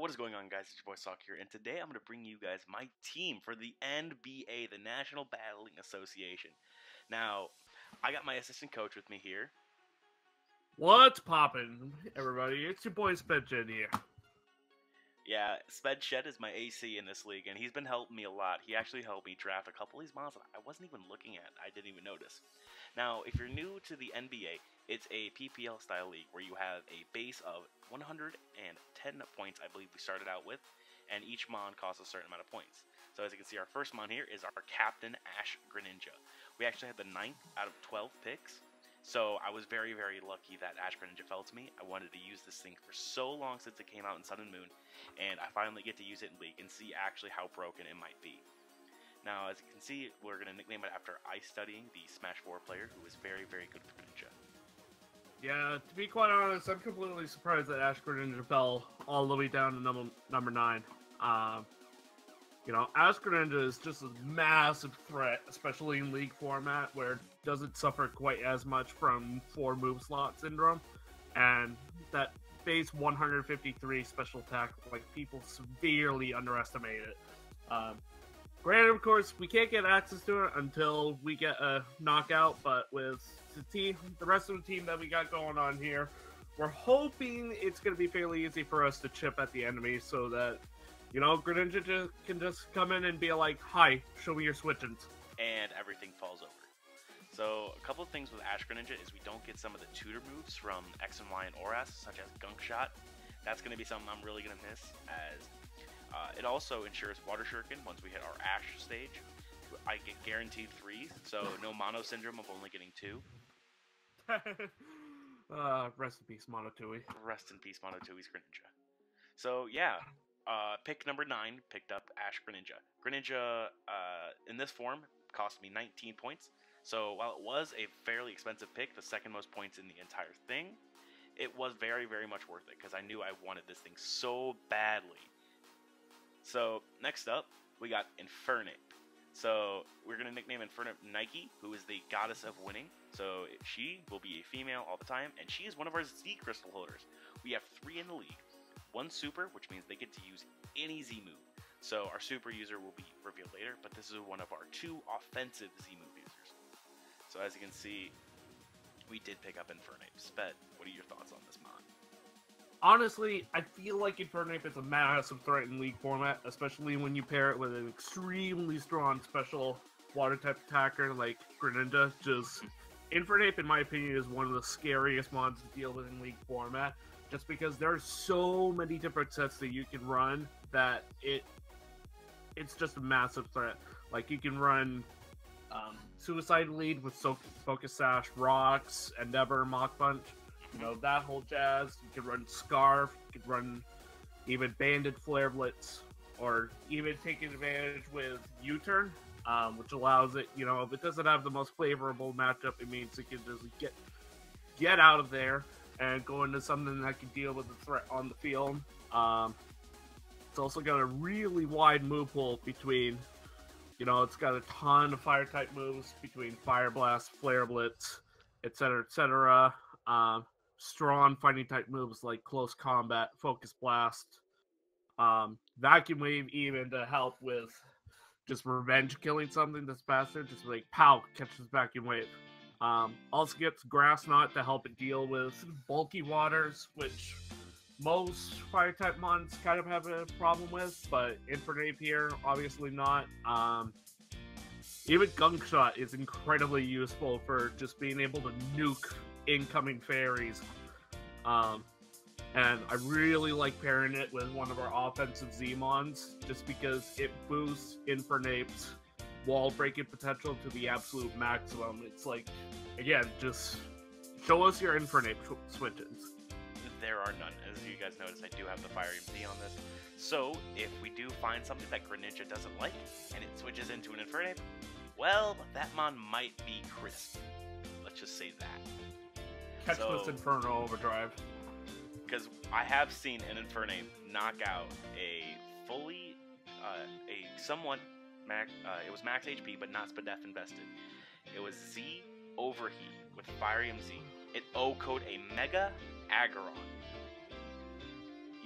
What is going on, guys? It's your boy Sawk here, and today I'm going to bring you guys my team for the NBA, the National Battling Association. Now, I got my assistant coach with me here. What's poppin', everybody? It's your boy Spencer here. Yeah, Sped Shed is my AC in this league, and he's been helping me a lot. He actually helped me draft a couple of these mods that I wasn't even looking at. I didn't even notice. Now, if you're new to the NBA, it's a PPL style league where you have a base of 110 points, I believe we started out with, and each mon costs a certain amount of points. So as you can see, our first mon here is our captain, Ash-Greninja. We actually had the 9th out of 12 picks. So I was very, very lucky that Ash-Greninja fell to me. I wanted to use this thing for so long since it came out in Sun and Moon, and I finally get to use it in League and see actually how broken it might be. Now, as you can see, we're going to nickname it after ice studying the Smash 4 player who is very, very good with Greninja. Yeah, to be quite honest, I'm completely surprised that Ash-Greninja fell all the way down to number 9. Ash-Greninja is just a massive threat, especially in League format, where it doesn't suffer quite as much from 4 move slot syndrome, and that base 153 special attack, like, people severely underestimate it. Granted, of course, we can't get access to it until we get a knockout, but with the rest of the team that we got going on here, we're hoping it's going to be fairly easy for us to chip at the enemy so that, Greninja can just come in and be like, hi, show me your switch-ins. And everything falls over. So, a couple of things with Ash-Greninja is we don't get some of the tutor moves from X and Y and Oras, such as Gunk Shot. That's going to be something I'm really going to miss, as it also ensures Water Shuriken once we hit our Ash stage. I get guaranteed 3s, so no Mono Syndrome of only getting 2. Rest in peace, Monotui. Rest in peace, Monotui's Greninja. So, yeah. Pick number 9 picked up Ash-Greninja. Greninja, in this form, cost me 19 points. So while it was a fairly expensive pick, the second most points in the entire thing, it was very, very much worth it because I knew I wanted this thing so badly. So next up, we got Infernape. So we're going to nickname Infernape Nike, who is the goddess of winning. So she will be a female all the time, and she is one of our Z crystal holders. We have 3 in the league. 1 super, which means they get to use any Z move. So our super user will be revealed later, but this is one of our 2 offensive Z move users. So as you can see, we did pick up Infernape. Sped, what are your thoughts on this mod? Honestly, I feel like Infernape is a massive threat in League format, especially when you pair it with an extremely strong special water-type attacker like Greninja. Infernape, in my opinion, is one of the scariest mods to deal with in League format, just because there are so many different sets that you can run that it's just a massive threat. Like, you can run Suicide Lead with Focus Sash, Rocks, Endeavor, Mach Punch, that whole jazz. You can run Scarf, you can run even Banded Flare Blitz, or even taking advantage with U-Turn, which allows it, if it doesn't have the most favorable matchup, it means it can just get out of there and go into something that can deal with the threat on the field. It's also got a really wide move pool between, it's got a ton of fire-type moves between Fire Blast, Flare Blitz, etc., etc. Strong fighting-type moves like Close Combat, Focus Blast, Vacuum Wave even to help with just revenge killing something that's faster. Just like, pow, catches Vacuum Wave. Also gets Grass Knot to help it deal with bulky waters, which most fire-type mons kind of have a problem with, but Infernape here, obviously not. Even Gunk Shot is incredibly useful for just being able to nuke incoming fairies. And I really like pairing it with one of our offensive Z-mons, just because it boosts Infernape's wall-breaking potential to the absolute maximum. It's like, again, just show us your Infernape switch-ins. There are none. As you guys notice, I do have the Fire EMP on this. So, if we do find something that Greninja doesn't like, and it switches into an Infernape, well, that mon might be crisp. Let's just say that. Catch this Inferno Overdrive. Because I have seen an Infernape knock out a fully, somewhat, it was max HP, but not Spadef invested. It was Z Overheat with Fire EMZ. It O-code a Mega Aggron.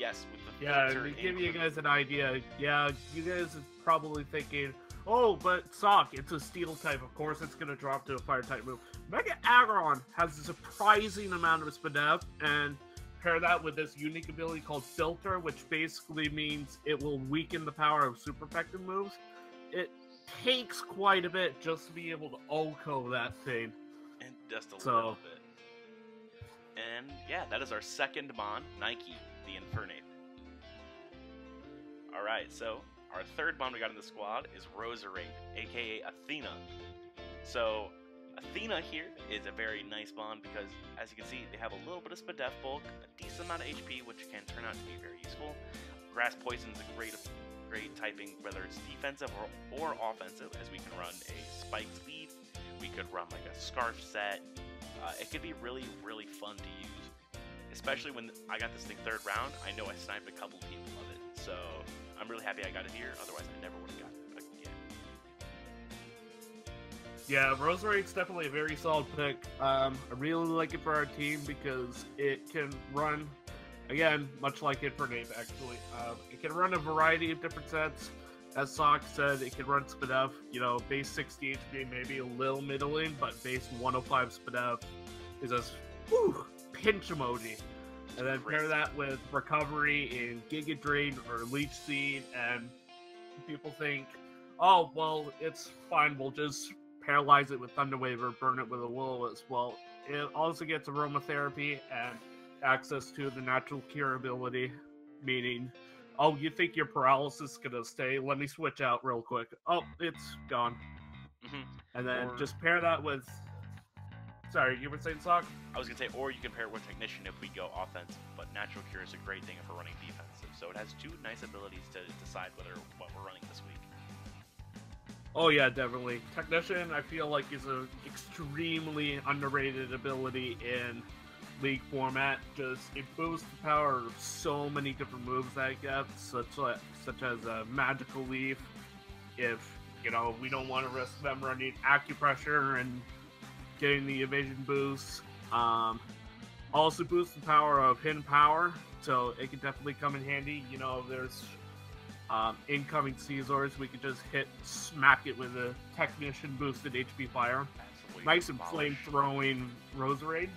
Yes, with the Yeah, filter to give you increment. guys an idea, yeah, you guys are probably thinking, oh, but Sawk, it's a steel type, of course it's going to drop to a fire type move. Mega Aggron has a surprising amount of SPDF, and pair that with this unique ability called Filter, which basically means it will weaken the power of super effective moves. It takes quite a bit just to be able to OHKO that thing. And just a So, little bit. And yeah, that is our second Mon, Nike, the Infernape. Alright, so our third Mon we got in the squad is Roserade, aka Athena. So, Athena here is a very nice Mon because, as you can see, they have a little bit of SPDF bulk, a decent amount of HP, which can turn out to be very useful. Grass Poison is a great typing, whether it's defensive or offensive, as we can run a Spike Speed, we could run like a Scarf set. It could be really, really fun to use, especially when I got this thing third round. I know I sniped a couple people of it, so I'm really happy I got it here, otherwise I never would have gotten it again. yeah, Roserade's definitely a very solid pick. I really like it for our team because it can run, again, much like Infernape actually, it can run a variety of different sets. As Sawk said, it can run SPDF, base 60 HP, maybe a little middling, but base 105 SPDF is a pinch emoji. And then pair that with Recovery in Giga Drain or Leech Seed, and people think, oh, well, it's fine, we'll just paralyze it with Thunder Wave or burn it with a Will-O-Wisp. Well, it also gets Aromatherapy and access to the natural cure ability, meaning, oh, you think your paralysis is gonna stay? Let me switch out real quick. Oh, it's gone. And then just pair that with... Sorry, you were saying, Sawk? I was going to say, or you can pair it with Technician if we go offensive, but Natural Cure is a great thing if we're running defensive, so it has two nice abilities to decide what we're running this week. Oh yeah, definitely. Technician, I feel like, is an extremely underrated ability in League format. Just, it boosts the power of so many different moves that it gets, such as a Magical Leaf, if, we don't want to risk them running Acupressure and getting the evasion boost. Also boosts the power of Hidden Power, so it can definitely come in handy. If there's incoming Caesars, we could just smack it with a Technician boosted HP fire. Absolutely nice and flame-throwing Roserade.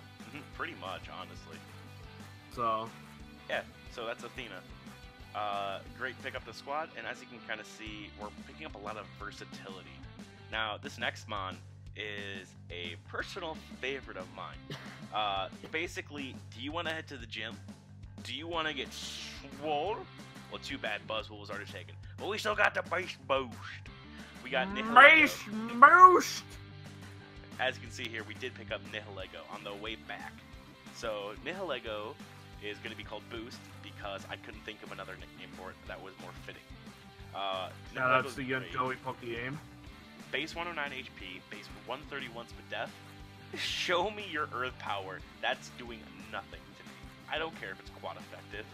Pretty much, honestly. So, yeah, so that's Athena. Great pick up the squad, and as you can kind of see, we're picking up a lot of versatility. Now, this next Mon is a personal favorite of mine. Basically, do you want to head to the gym? Do you want to get swole? Well, too bad Buzzwole was already taken. But we still got the base boost. We got base boost! As you can see here, we did pick up Nihilego on the way back. So, Nihilego is going to be called Boost because I couldn't think of another nickname for it that was more fitting. Now that's the Joey Pokey-Aim. Base 109 HP, base 131 SPDF. Show me your Earth Power. That's doing nothing to me. I don't care if it's quad effective.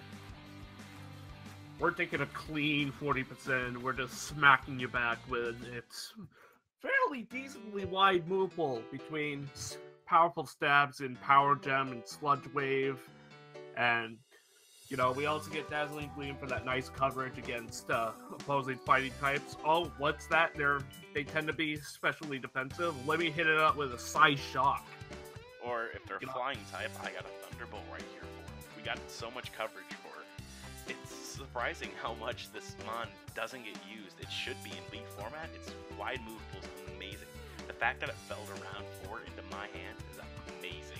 We're taking a clean 40%. We're just smacking you back with its fairly decently wide move pool between powerful stabs in Power Gem and Sludge Wave. And, we also get Dazzling Gleam for that nice coverage against opposing fighting types. Oh, what's that? They tend to be specially defensive. Let me hit it up with a Size Shock. Or if they're flying type, I got a Thunderbolt right here for it. We got so much coverage for it. It's surprising how much this Mon doesn't get used. It should be in League format. Its wide move pool is amazing. The fact that it fell to round 4 into my hand is amazing.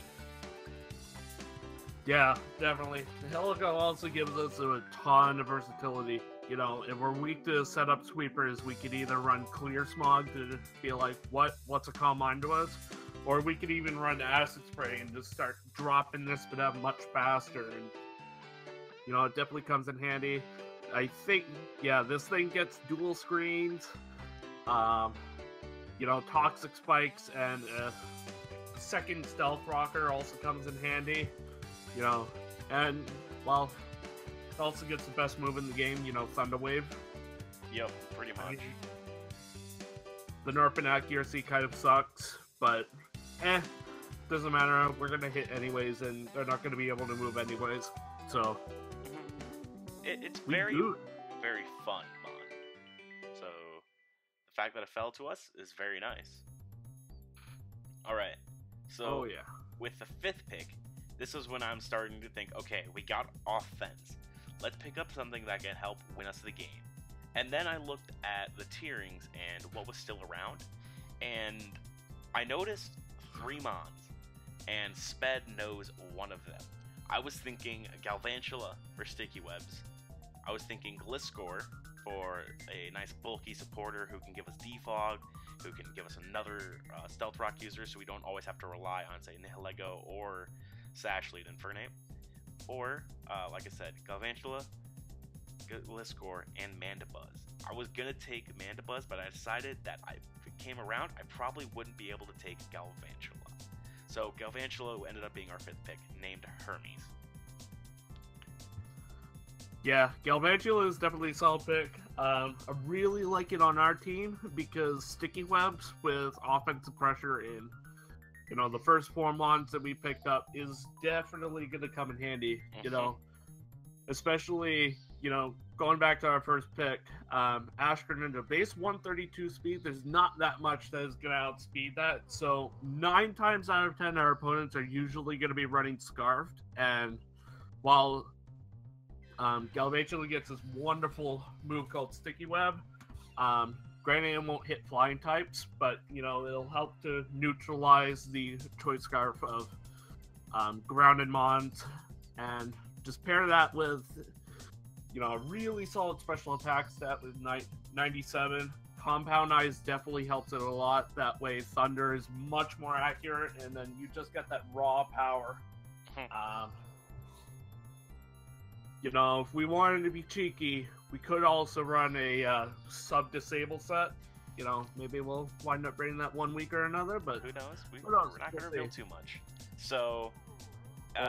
Yeah, definitely. The Helico also gives us a ton of versatility. If we're weak to set up sweepers, we could either run Clear Smog to be like, what's a calm mind to us? Or we could even run Acid Spray and just start dropping this SPDF much faster. And, it definitely comes in handy. I think, this thing gets dual screens, Toxic Spikes, and a second Stealth Rocker also comes in handy. And, well, it also gets the best move in the game, Thunder Wave. Yep, pretty much. The nerf and accuracy kind of sucks, but, doesn't matter. We're going to hit anyways, and they're not going to be able to move anyways, so. it's We very, do. very fun, Mon. So the fact that it fell to us is very nice. All right. So Oh yeah. with the 5th pick, this is when I'm starting to think, okay, we got offense. Let's pick up something that can help win us the game. And then I looked at the tierings and what was still around, and I noticed 3 Mons, and Sped knows one of them. I was thinking Galvantula for Sticky Webs. I was thinking Gliscor for a nice bulky supporter who can give us Defog, who can give us another Stealth Rock user so we don't always have to rely on, say, Nihilego or Sash Lead Infernape. Or, like I said, Galvantula, Gliscor, and Mandibuzz. I was gonna take Mandibuzz, but I decided that if it came around, I probably wouldn't be able to take Galvantula. So Galvantula ended up being our 5th pick, named Hermes. Yeah, Galvantula is definitely a solid pick. I really like it on our team because Sticky Webs with offensive pressure in, the first 4 Mons that we picked up is definitely going to come in handy, especially, going back to our first pick, Ash-Greninja, base 132 speed, there's not that much that is going to outspeed that, so 9 times out of 10 our opponents are usually going to be running Scarfed, and while Galvantula gets this wonderful move called Sticky Web. Granted, it won't hit flying types, but it'll help to neutralize the Choice Scarf of grounded Mons, and just pair that with a really solid special attack stat with 97. Compound Eyes definitely helps it a lot. That way, Thunder is much more accurate, and then you just get that raw power. If we wanted to be cheeky, we could also run a sub-disable set. Maybe we'll wind up bringing that one week or another, but who knows? We're knows? not going to reveal too much. So,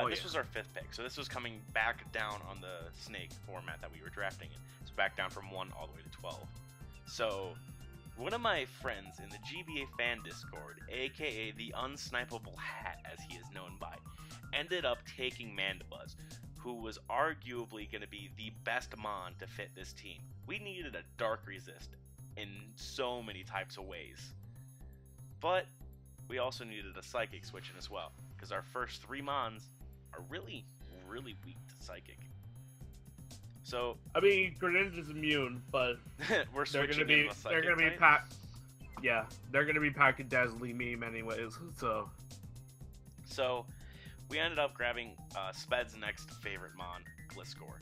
this was our 5th pick. So this was coming back down on the Snake format that we were drafting in. So back down from 1 all the way to 12. So, one of my friends in the GBA fan Discord, aka the Unsnipeable Hat as he is known by, ended up taking Mandibuzz, who was arguably going to be the best Mon to fit this team. We needed a Dark Resist in so many types of ways. But we also needed a Psychic switch in as well, because our first 3 Mons are really, really weak to Psychic. So Greninja's immune, but we're switching in the Psychic they're gonna be type. they're gonna be packing Dazzly Meme anyways. So we ended up grabbing Sped's next favorite Mon, Gliscor.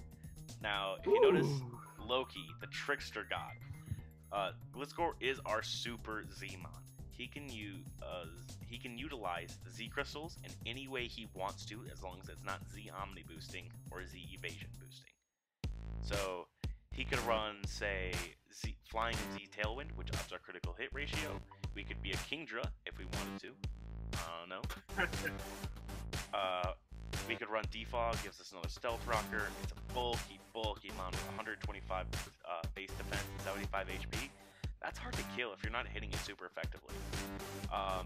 Now, if you notice, Loki, the trickster god, Gliscor is our super Z-Mon. He can utilize the Z crystals in any way he wants to, as long as it's not Z Omni boosting or Z evasion boosting. So he could run, say, Flying Z Tailwind, which ups our critical hit ratio. We could be a Kingdra if we wanted to. I don't know. We could run Defog, gives us another Stealth Rocker. It's a bulky Mon with 125 base defense and 75 HP. That's hard to kill if you're not hitting it super effectively.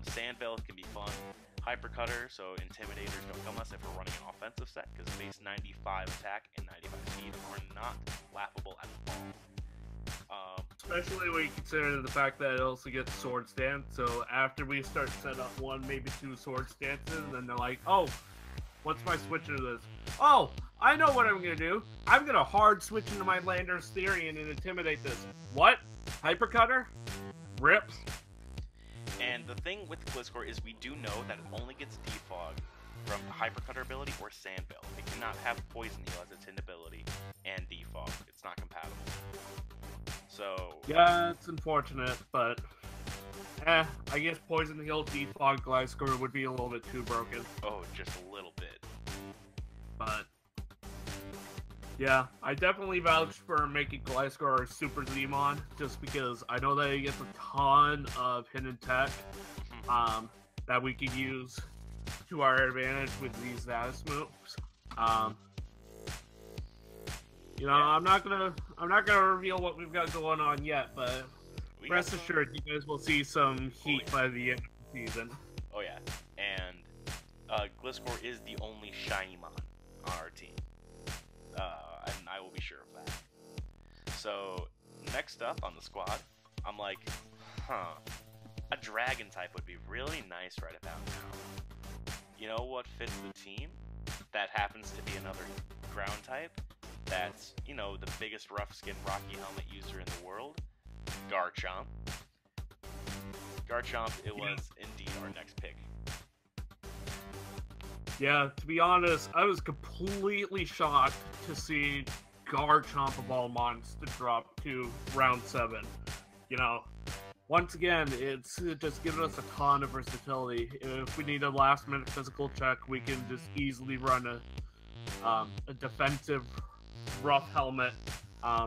Sandveil can be fun. Hypercutter, so Intimidators don't come us if we're running an offensive set, because base 95 attack and 95 speed are not laughable at all. Especially when you consider the fact that it also gets Sword Stance, so after we start set up 1, maybe 2 Sword Stances, then they're like, oh, what's my switch into this? Oh, I know what I'm going to do. I'm going to hard switch into my Lander's Therian and intimidate this. What? Hypercutter? Rips? And the thing with Gliscor is we do know that it only gets Defog from Hypercutter ability or Sandveil. It cannot have Poison Heal as its hidden ability and Defog. It's not compatible. So yeah, it's unfortunate, but I guess Poison Heal, Defog, Gliscor would be a little bit too broken. Oh, just a little bit. But yeah, I definitely vouch for making Gliscor a Super Zemon, just because I know that he gets a ton of hidden tech that we could use to our advantage with these Zatus moves. I'm not gonna reveal what we've got going on yet, but rest assured, you guys will see some heat by the end of the season. Oh yeah, and Gliscor is the only shiny Mon on our team. and I will be sure of that. So, next up on the squad, I'm like, a dragon type would be really nice right about now. You know what fits the team? That happens to be another ground type. That's, you know, the biggest rough-skinned Rocky Helmet user in the world, Garchomp. Garchomp, it was indeed our next pick. Yeah, to be honest, I was completely shocked to see Garchomp of all mons to drop to round 7. You know, once again, it's just given us a ton of versatility. If we need a last-minute physical check, we can just easily run a defensive rough helmet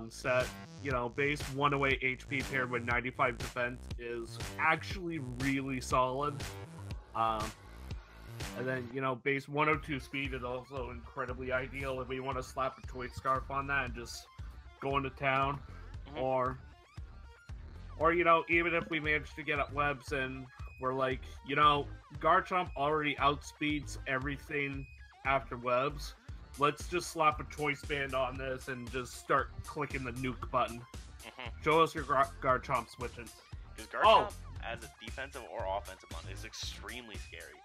set. You know, base 108 HP paired with 95 defense is actually really solid. And then, you know, base 102 speed is also incredibly ideal if we want to slap a Choice Scarf on that and just go into town. Or, you know, even if we manage to get at webs and we're like, you know, Garchomp already outspeeds everything after webs. Let's just slap a Choice Band on this and just start clicking the nuke button. Show us your Garchomp switches. Because Garchomp, as a defensive or offensive mon, is extremely scary.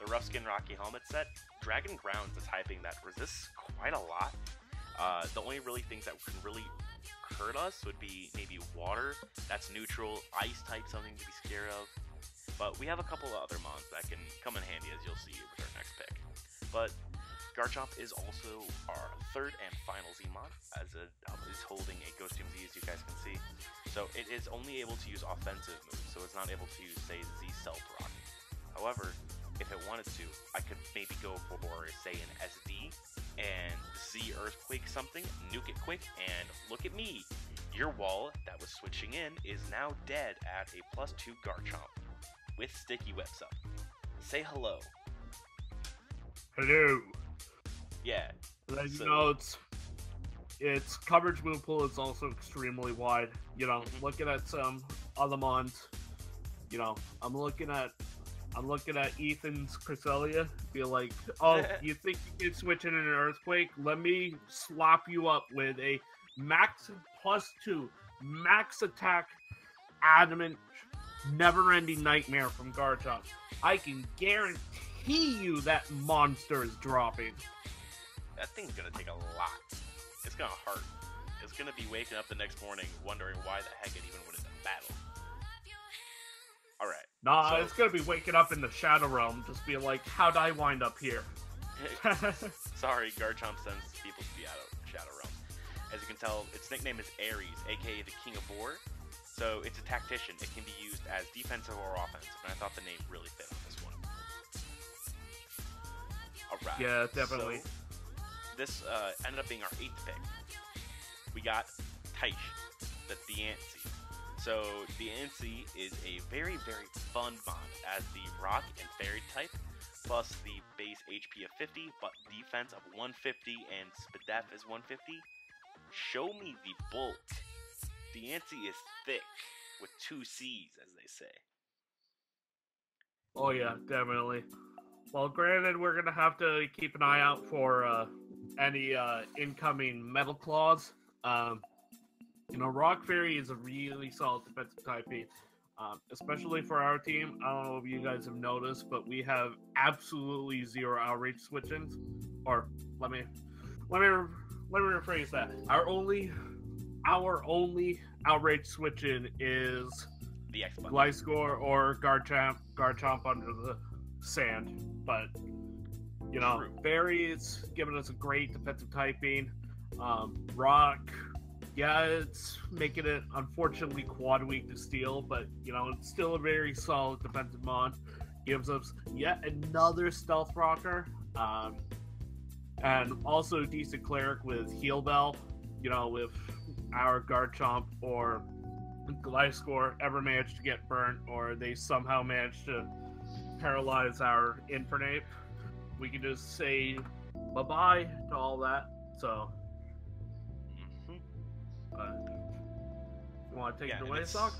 The Rough Skin Rocky Helmet set, Dragon Grounds is hyping that resists quite a lot. The only really things that can really hurt us would be maybe water, that's neutral, ice type, something to be scared of. But we have a couple of other mons that can come in handy, as you'll see with our next pick. But Garchomp is also our third and final Z-Mon, as it is holding a Ghost Tomb Z, as you guys can see. So it is only able to use offensive moves, so it's not able to use, say, Z Stealth Rock. However, if it wanted to, I could maybe go for, say, an SD and Z Earthquake something, nuke it quick, and look at me! Your wall that was switching in is now dead at a +2 Garchomp with Sticky Webs up. Say hello. Hello. Yeah. You know, its coverage move pool is also extremely wide. You know, looking at some other mons, you know, I'm looking at Ethan's Cresselia. Feel like, oh, you think you can switch in an Earthquake? Let me slap you up with a max +2 max attack adamant never-ending nightmare from Garchomp. I can guarantee you that monster is dropping. That thing's gonna take a lot. It's gonna hurt. It's gonna be waking up the next morning wondering why the heck it even went into battle. Alright. Nah, so, it's gonna be waking up in the Shadow Realm, just be like, how'd I wind up here? Sorry, Garchomp sends people to the Shadow Realm. As you can tell, its nickname is Ares, aka the King of War. So it's a tactician. It can be used as defensive or offensive, and I thought the name really fit on this one. Alright. Yeah, definitely. So, this ended up being our 8th pick. We got Taish, the Diancie. So Diancie is a very, very fun mod as the Rock and Fairy type, plus the base HP of 50, but defense of 150 and Spadef is 150. Show me the bulk. Diancie is thick, with 2 C's, as they say. Oh yeah, definitely. Well, granted, we're gonna have to keep an eye out for any incoming Metal Claws. You know, Rock Fairy is a really solid defensive type, especially for our team. I don't know if you guys have noticed, but we have absolutely 0 outrage switch-ins. Or let me rephrase that. Our only outrage switch-in is the X button. Gliscor or Garchomp under the sand. But you know, Fairy is giving us a great defensive typing. Rock, yeah, it's making it unfortunately quad weak to steel, but you know, it's still a very solid defensive mon. Gives us yet another stealth rocker, and also a decent cleric with heal bell. You know, if our Garchomp or Gliscor ever manage to get burnt, or they somehow manage to paralyze our Infernape, we can just say bye-bye to all that. So, you want to take it away, Sawk?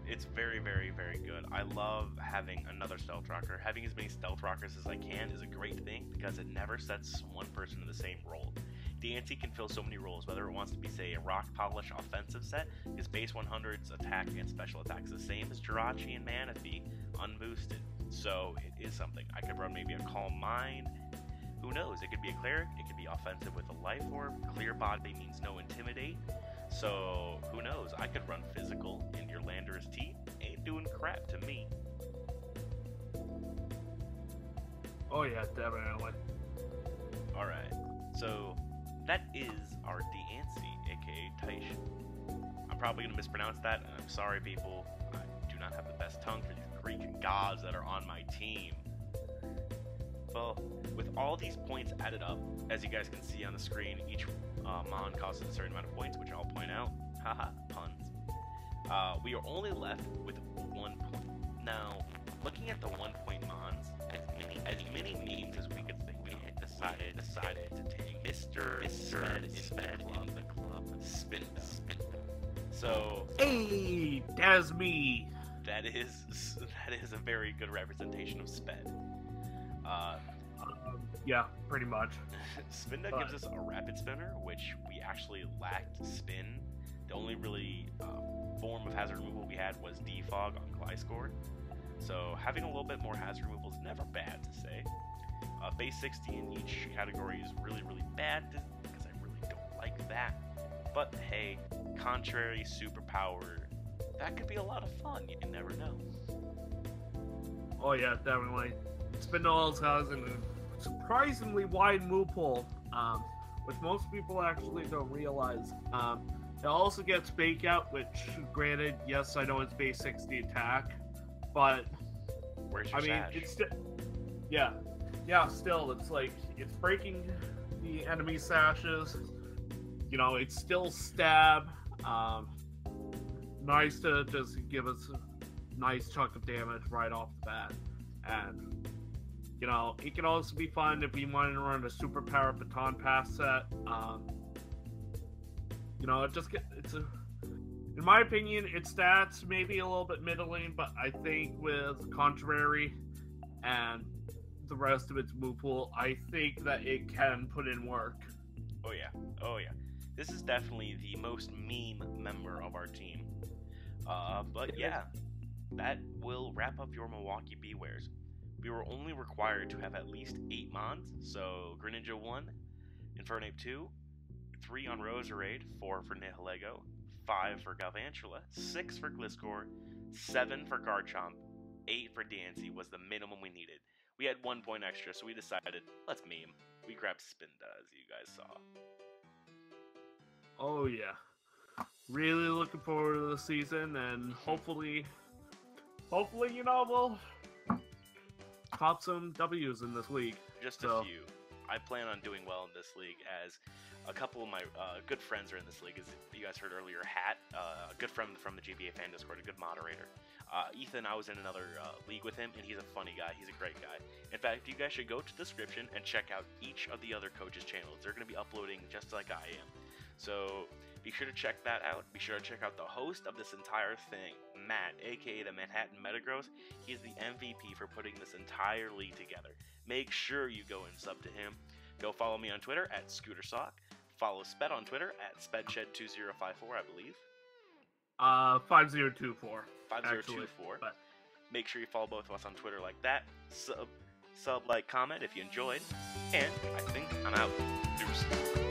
It's very, very, very good. I love having another stealth rocker. Having as many stealth rockers as I can is a great thing because it never sets one person in the same role. DNC can fill so many roles, whether it wants to be, say, a rock polish offensive set. His base 100's attack and special attacks the same as Jirachi and Manaphy, unboosted. So it is something. I could run maybe a Calm Mind. Who knows? It could be a cleric. It could be offensive with a life orb. Clear body means no intimidate. So who knows? I could run physical, and your Lander's Teeth ain't doing crap to me. Oh yeah, definitely. Alright, so that is our DNC, aka Taish. I'm probably going to mispronounce that, and I'm sorry, people. I do not have the best tongue for these Greek gods that are on my team. Well, with all these points added up, as you guys can see on the screen, each Mon costs a certain amount of points, which I'll point out. Haha, puns. We are only left with 1 point. Now, looking at the 1 point Mons, as many memes as we could think, we had decided to take Mr. Sped in the club, Spinda. So, Hey, that's me. that is a very good representation of Sped. Yeah, pretty much. Spinda gives us a rapid spinner, which we actually lacked spin. The only really form of hazard removal we had was defog on Gliscor. So having a little bit more hazard removal is never bad to say. Base 60 in each category is really, really bad because I really don't like that. But hey, contrary superpower, that could be a lot of fun. You never know. Oh yeah, definitely. Spindles has a surprisingly wide move pool, which most people actually don't realize. It also gets Fake Out, which, granted, yes, I know it's base 60 attack, but Where's your sash? it's still, it's like, it's breaking the enemy sashes. You know, it's still stab. Nice to just give us a nice chunk of damage right off the bat. And, you know, it can also be fun if we wanted to run a superpower baton pass set. You know, in my opinion, its stats maybe a little bit middling, but I think with Contrary and the rest of its move pool, I think that it can put in work. Oh yeah. This is definitely the most meme member of our team. But yeah, that will wrap up your Milwaukee Bewears. We were only required to have at least 8 Mons, so Greninja 1, Infernape 2, 3 on Roserade, 4 for Nihilego, 5 for Galvantula, 6 for Gliscor, 7 for Garchomp, 8 for DNC was the minimum we needed. We had 1 point extra, so we decided, let's meme. We grabbed Spinda, as you guys saw. Oh yeah. Really looking forward to the season, and hopefully, you know, we'll pop some W's in this league. Just a few. I plan on doing well in this league, as a couple of my good friends are in this league. As you guys heard earlier, Hat, a good friend from the GBA fan Discord, a good moderator. Ethan, I was in another league with him, and he's a funny guy. He's a great guy. In fact, you guys should go to the description and check out each of the other coaches' channels. They're going to be uploading just like I am. So be sure to check that out. Be sure to check out the host of this entire thing, Matt, aka the Manhattan Metagross. He is the MVP for putting this entire league together. Make sure you go and sub to him. Go follow me on Twitter at ScooterSawk. Follow Sped on Twitter at SpedShed2054, I believe. 5024. 5024. But make sure you follow both of us on Twitter like that. Sub, like, comment if you enjoyed. And I think I'm out. Deuces.